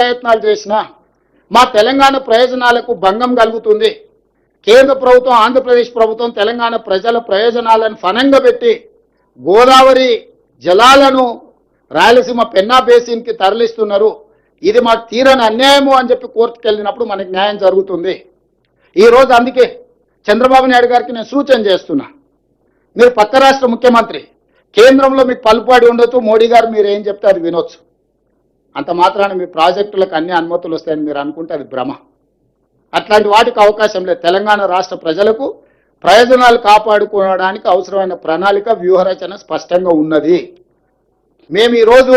ప్రయత్నాలు చేసినా మా తెలంగాణ ప్రయోజనాలకు భంగం కలుగుతుంది. కేంద్ర ప్రభుత్వం, ఆంధ్రప్రదేశ్ ప్రభుత్వం తెలంగాణ ప్రజల ప్రయోజనాలను ఫనంగా పెట్టి గోదావరి జలాలను రాయలసీమ పెన్నా బేసిన్కి తరలిస్తున్నారు. ఇది మాకు తీరని అన్యాయము అని చెప్పి కోర్టుకు వెళ్ళినప్పుడు మనకి న్యాయం జరుగుతుంది. ఈరోజు అందుకే చంద్రబాబు నాయుడు గారికి నేను సూచన చేస్తున్నా, మీరు పక్క రాష్ట్ర ముఖ్యమంత్రి, కేంద్రంలో మీకు పలుపాడి ఉండొచ్చు, మోడీ గారు మీరు ఏం చెప్తే అది వినొచ్చు. అంత మాత్రాన మీ ప్రాజెక్టులకు అన్ని అనుమతులు వస్తాయని మీరు అనుకుంటే అది భ్రమ. అట్లాంటి వాటికి అవకాశం లేదు. తెలంగాణ రాష్ట్ర ప్రజలకు ప్రయోజనాలు కాపాడుకోవడానికి అవసరమైన ప్రణాళిక, వ్యూహరచన స్పష్టంగా ఉన్నది. మేము ఈరోజు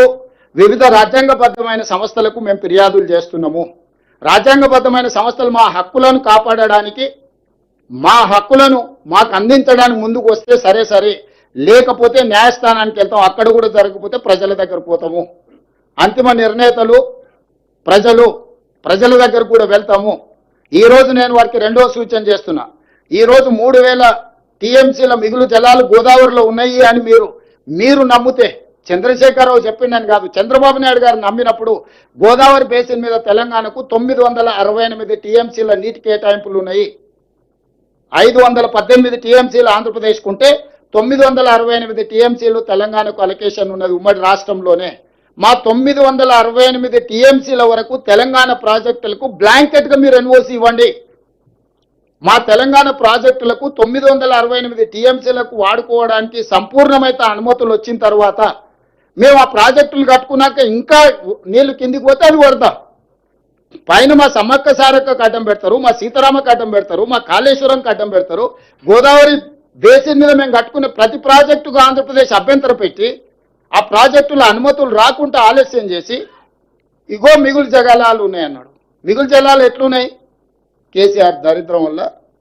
వివిధ రాజ్యాంగబద్ధమైన సంస్థలకు మేము ఫిర్యాదులు చేస్తున్నాము. రాజ్యాంగబద్ధమైన సంస్థలు మా హక్కులను కాపాడడానికి, మా హక్కులను మాకు అందించడానికి ముందుకు వస్తే సరే, లేకపోతే న్యాయస్థానానికి వెళ్తాం. అక్కడ కూడా జరగకపోతే ప్రజల దగ్గర పోతాము. అంతిమ నిర్ణేతలు ప్రజల దగ్గర కూడా వెళ్తాము. ఈరోజు నేను వారికి రెండో సూచన చేస్తున్నా. ఈరోజు 3000 టీఎంసీల మిగులు జలాలు గోదావరిలో ఉన్నాయి అని మీరు నమ్మితే, చంద్రశేఖరరావు చెప్పిండని కాదు, చంద్రబాబు నాయుడు గారు నమ్మినప్పుడు గోదావరి బేసిన్ మీద తెలంగాణకు 968 టీఎంసీల నీటి కేటాయింపులు ఉన్నాయి. 518 టీఎంసీలు ఆంధ్రప్రదేశ్కు ఉంటే 968 టీఎంసీలు తెలంగాణకు అలొకేషన్ ఉన్నది ఉమ్మడి రాష్ట్రంలోనే. మా 968 టీఎంసీల వరకు తెలంగాణ ప్రాజెక్టులకు బ్లాంకెట్గా మీరు ఎన్ఓసి ఇవ్వండి. మా తెలంగాణ ప్రాజెక్టులకు 968 టీఎంసీలకు వాడుకోవడానికి సంపూర్ణమైన అనుమతులు వచ్చిన తర్వాత మేము ఆ ప్రాజెక్టులు కట్టుకున్నాక ఇంకా నీళ్లు కిందికి పోతే అది వరద. పైన మా సమ్మక్క సారక్క అడ్డం పెడతారు, మా సీతారామకు అడ్డం పెడతారు, మా కాళేశ్వరంకి అడ్డం పెడతారు. గోదావరి బేసిన్ మీద మేము కట్టుకునే ప్రతి ప్రాజెక్టుకు ఆంధ్రప్రదేశ్ అభ్యంతరం పెట్టి ఆ ప్రాజెక్టుల అనుమతులు రాకుండా ఆలస్యం చేసి ఇగో మిగులు జలాలు ఉన్నాయన్నాడు. మిగులు జలాలు ఎట్లున్నాయి? కేసీఆర్ దరిద్రం వల్ల,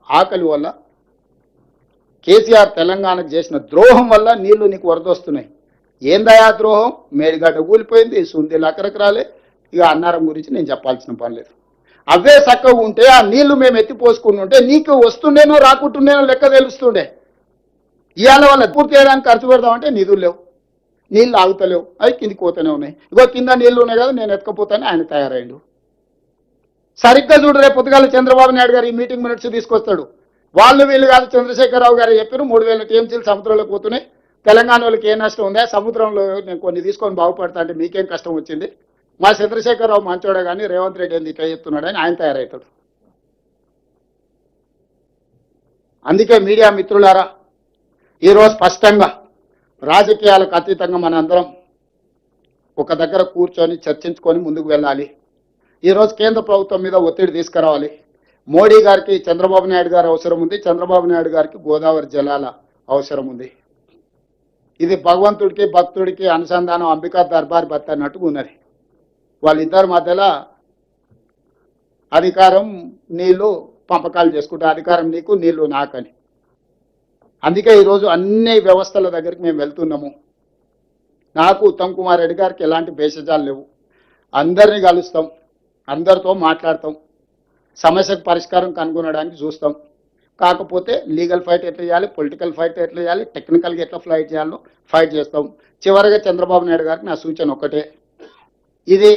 ఆకలి వల్ల, కేసీఆర్ తెలంగాణకు చేసిన ద్రోహం వల్ల నీళ్లు నీకు వరదొస్తున్నాయి. ఏందయా ద్రోహం? మేడిగడ్డ కూలిపోయింది, సుందీలు అక్కడికి రాలే. ఇక అన్నారం గురించి నేను చెప్పాల్సిన పని లేదు. అవే చక్కగా ఉంటే ఆ నీళ్లు మేము ఎత్తిపోసుకుని ఉంటే నీకు వస్తుండేనో రాకుంటుండేనో లెక్క తెలుస్తుండే. ఇవాళ వల్ల పూర్తి చేయడానికి ఖర్చు పెడదామంటే నిధులు లేవు, నీళ్ళు ఆగుతలేవు, అవి కిందికి పోతూనే ఉన్నాయి. ఇగో కింద నీళ్లు ఉన్నాయి కదా నేను ఎత్తుకపోతానే ఆయన తయారైండు. సరిగ్గా చూడు, రేపు పొద్దుగాల చంద్రబాబు నాయుడు గారు ఈ మీటింగ్ మినిట్స్ తీసుకొస్తాడు. వీళ్ళు కాదు, చంద్రశేఖరరావు గారు చెప్పారు 3000 టీఎంసీలు సముద్రంలో పోతున్నాయి, తెలంగాణ వాళ్ళకి ఏ నష్టం ఉందా? సముద్రంలో నేను కొన్ని తీసుకొని బాగుపడతా అంటే మీకేం కష్టం వచ్చింది? మా చంద్రశేఖరరావు మంచోడే కానీ రేవంత్ రెడ్డి ఎందుకు ఇట్లా చెప్తున్నాడు అని ఆయన తయారవుతాడు. అందుకే మీడియా మిత్రులారా, ఈరోజు స్పష్టంగా రాజకీయాలకు అతీతంగా మనందరం ఒక దగ్గర కూర్చొని చర్చించుకొని ముందుకు వెళ్ళాలి. ఈరోజు కేంద్ర ప్రభుత్వం మీద ఒత్తిడి తీసుకురావాలి. మోడీ గారికి చంద్రబాబు నాయుడు గారు అవసరం ఉంది, చంద్రబాబు నాయుడు గారికి గోదావరి జలాల అవసరం ఉంది. ఇది భగవంతుడికి భక్తుడికి అనుసంధానం, అంబికా దర్బార్ భర్త అన్నట్టుగా ఉన్నది. వాళ్ళిద్దరి మధ్యలో అధికారం నీళ్లు పంపకాలు చేసుకుంటే అధికారం నీకు నీళ్లు నాకని. అందుకే ఈరోజు అన్ని వ్యవస్థల దగ్గరికి మేము వెళ్తున్నాము. నాకు ఉత్తమ్ కుమార్ రెడ్డి గారికి ఎలాంటి భేషజాలు లేవు. అందరినీ కలుస్తాం, అందరితో మాట్లాడతాం, సమస్యకు పరిష్కారం కనుగొనడానికి చూస్తాం. కాకపోతే లీగల్ ఫైట్ ఎట్లా చేయాలి, పొలిటికల్ ఫైట్ ఎట్లా చేయాలి, టెక్నికల్గా ఎట్లా ఫైట్ చేయాలో ఫైట్ చేస్తాం. చివరిగా చంద్రబాబు నాయుడు గారికి నా సూచన ఒకటే, ఇది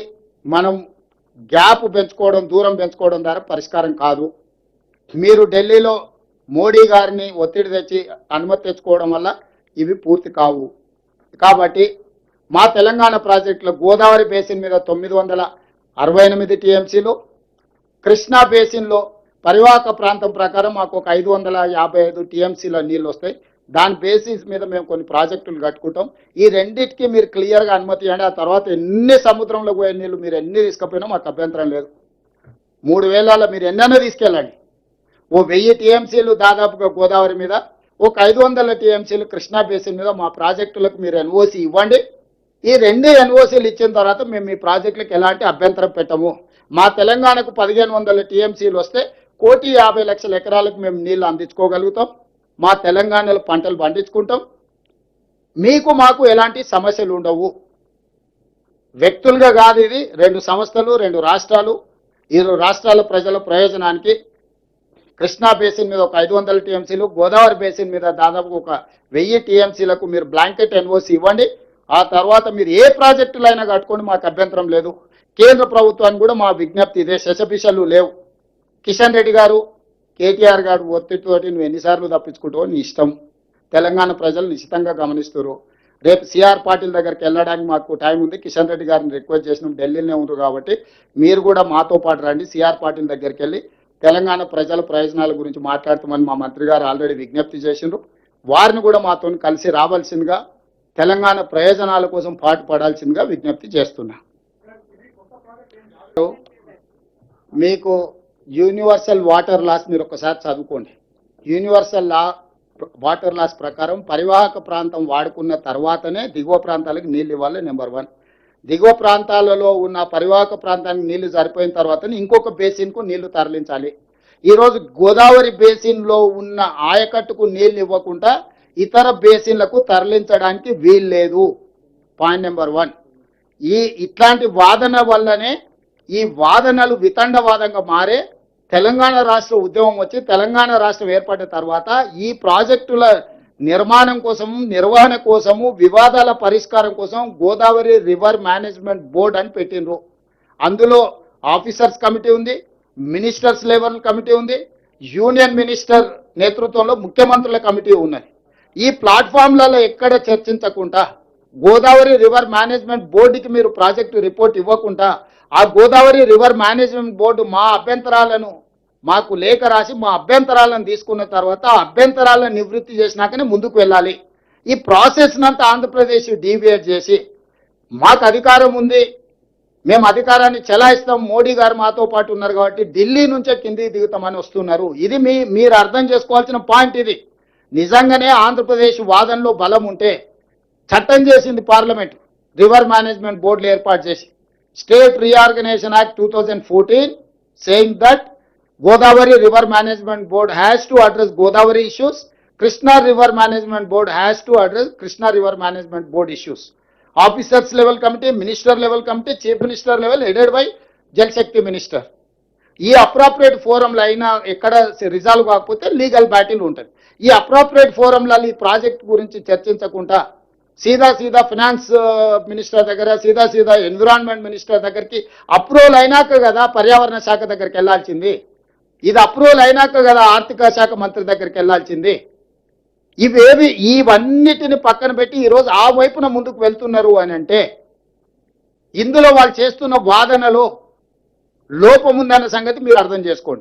మనం గ్యాప్ పెంచుకోవడం, దూరం పెంచుకోవడం ద్వారా పరిష్కారం కాదు. మీరు ఢిల్లీలో మోడీ గారిని ఒత్తిడి తెచ్చి అనుమతి తెచ్చుకోవడం వల్ల ఇవి పూర్తి కావు. కాబట్టి మా తెలంగాణ ప్రాజెక్టులో గోదావరి బేసిన్ మీద 968 టీఎంసీలు, కృష్ణా బేసిన్లో పరివాహక ప్రాంతం ప్రకారం మాకు ఒక 555 టీఎంసీల నీళ్ళు వస్తాయి. దాని బేసిస్ మీద మేము కొన్ని ప్రాజెక్టులు కట్టుకుంటాం. ఈ రెండింటికి మీరు క్లియర్గా అనుమతి ఇవ్వండి. ఆ తర్వాత ఎన్ని సముద్రంలో పోయే నీళ్ళు మీరు ఎన్ని తీసుకుపోయినా మాకు అభ్యంతరం లేదు. 3000 మీరు ఎన్నైనా తీసుకెళ్ళండి. ఓ 1000 టీఎంసీలు దాదాపుగా గోదావరి మీద, ఒక 500 టీఎంసీలు కృష్ణా బేసిన్ మీద మా ప్రాజెక్టులకు మీరు ఎన్ఓసి ఇవ్వండి. ఈ 2 ఎన్ఓసీలు ఇచ్చిన తర్వాత మేము మీ ప్రాజెక్టులకు ఎలాంటి అభ్యంతరం పెట్టము. మా తెలంగాణకు 1500 టీఎంసీలు వస్తే 1,50,00,000 ఎకరాలకు మేము నీళ్లు అందించుకోగలుగుతాం. మా తెలంగాణలో పంటలు పండించుకుంటాం. మీకు మాకు ఎలాంటి సమస్యలు ఉండవు. వ్యక్తులుగా కాదు, ఇది 2 సంస్థలు, 2 రాష్ట్రాలు. ఈ రాష్ట్రాల ప్రజల ప్రయోజనానికి కృష్ణా బేసిన్ మీద ఒక 500 టీఎంసీలు, గోదావరి బేసిన్ మీద దాదాపు ఒక 1000 టీఎంసీలకు మీరు బ్లాంకెట్ ఎన్ఓసి ఇవ్వండి. ఆ తర్వాత మీరు ఏ ప్రాజెక్టులు అయినా కట్టుకోండి, మాకు అభ్యంతరం లేదు. కేంద్ర ప్రభుత్వానికి కూడా మా విజ్ఞప్తి ఇదే, శశపిషలు లేవు. కిషన్ రెడ్డి గారు, కేటీఆర్ గారు ఒత్తిడితోటి నువ్వు ఎన్నిసార్లు తప్పించుకుంటావో నీ ఇష్టం. తెలంగాణ ప్రజలు నిశ్చితంగా గమనిస్తారు. రేపు సిఆర్ పాటిల్ దగ్గరికి వెళ్ళడానికి మాకు టైం ఉంది. కిషన్ రెడ్డి గారిని రిక్వెస్ట్ చేసినాం, ఢిల్లీలోనే ఉన్నారు కాబట్టి మీరు కూడా మాతో పాటు రండి. సిఆర్ పాటిల్ దగ్గరికి వెళ్ళి తెలంగాణ ప్రజల ప్రయోజనాల గురించి మాట్లాడతామని మా మంత్రి గారు ఆల్రెడీ విజ్ఞప్తి చేసిండ్రు. వారిని కూడా మాతో కలిసి రావాల్సిందిగా, తెలంగాణ ప్రయోజనాల కోసం పాటుపడాల్సిందిగా విజ్ఞప్తి చేస్తున్నా. మీకు యూనివర్సల్ వాటర్ లాస్ మీరు ఒకసారి చదువుకోండి. యూనివర్సల్ వాటర్ లాస్ ప్రకారం పరివాహక ప్రాంతం వాడుకున్న తర్వాతనే దిగువ ప్రాంతాలకు నీళ్ళు ఇవ్వాలి. నెంబర్ 1. దిగువ ప్రాంతాలలో ఉన్న పరివాహక ప్రాంతానికి నీళ్లు సరిపోయిన తర్వాతనే ఇంకొక బేసిన్కు నీళ్లు తరలించాలి. ఈరోజు గోదావరి బేసిన్లో ఉన్న ఆయకట్టుకు నీళ్లు ఇవ్వకుండా ఇతర బేసిన్లకు తరలించడానికి వీల్లేదు. Point number 1. ఇట్లాంటి వాదన వల్లనే ఈ వాదనలు వితండవాదంగా మారే తెలంగాణ రాష్ట్ర ఉద్యమం వచ్చి తెలంగాణ రాష్ట్రం ఏర్పడిన తర్వాత ఈ ప్రాజెక్టుల నిర్మాణం కోసము, నిర్వహణ కోసము, వివాదాల పరిష్కారం కోసం గోదావరి రివర్ మేనేజ్మెంట్ బోర్డ్ అని పెట్టినరు. అందులో ఆఫీసర్స్ కమిటీ ఉంది, మినిస్టర్స్ లెవెల్ కమిటీ ఉంది, యూనియన్ మినిస్టర్ నేతృత్వంలో ముఖ్యమంత్రుల కమిటీ ఉన్నది. ఈ ప్లాట్ఫామ్లలో ఎక్కడ చర్చించకుండా గోదావరి రివర్ మేనేజ్మెంట్ బోర్డుకి మీరు ప్రాజెక్టు రిపోర్ట్ ఇవ్వకుండా ఆ గోదావరి రివర్ మేనేజ్మెంట్ బోర్డు మాకు లేఖ రాసి మా అభ్యంతరాలను తీసుకున్న తర్వాత ఆ అభ్యంతరాలను నివృత్తి చేసినాకనే ముందుకు వెళ్ళాలి. ఈ ప్రాసెస్ నంతా ఆంధ్రప్రదేశ్ డీవియేట్ చేసి మాకు అధికారం ఉంది, మేము అధికారాన్ని చెలాయిస్తాం, మోడీ గారు మాతో పాటు ఉన్నారు కాబట్టి ఢిల్లీ నుంచే కిందికి దిగుతామని వస్తున్నారు. ఇది మీరు అర్థం చేసుకోవాల్సిన పాయింట్. ఇది నిజంగానే ఆంధ్రప్రదేశ్ వాదనలో బలం ఉంటే చట్టం చేసింది పార్లమెంట్, రివర్ మేనేజ్మెంట్ బోర్డులు ఏర్పాటు చేసి. State Reorganization Act 2014 saying that Godavari River Management Board has to address Godavari issues. Krishna River Management Board has to address Krishna River Management Board issues. Officers level committee, minister level committee, chief minister level headed by Jal Shakti minister. ఈ appropriate ఫోరంలో అయినా ఎక్కడ resolve కాకపోతే legal battle ఉంటుంది. ఈ appropriate ఫోరంలలో ఈ project గురించి చర్చించకుండా సీదా finance minister దగ్గర, సీదా ఎన్విరాన్మెంట్ మినిస్టర్ దగ్గరికి అప్రూవల్ అయినాక కదా పర్యావరణ శాఖ దగ్గరికి వెళ్లాల్సింది. ఇది అప్రూవల్ అయినాక కదా ఆర్థిక శాఖ మంత్రి దగ్గరికి వెళ్లాల్సింది. ఇవన్నిటిని పక్కన పెట్టి ఈరోజు ఆ వైపున ముందుకు వెళ్తున్నారు అని అంటే ఇందులో వాళ్ళు చేస్తున్న వాదనలో లోపం ఉందన్న సంగతి మీరు అర్థం చేసుకోండి.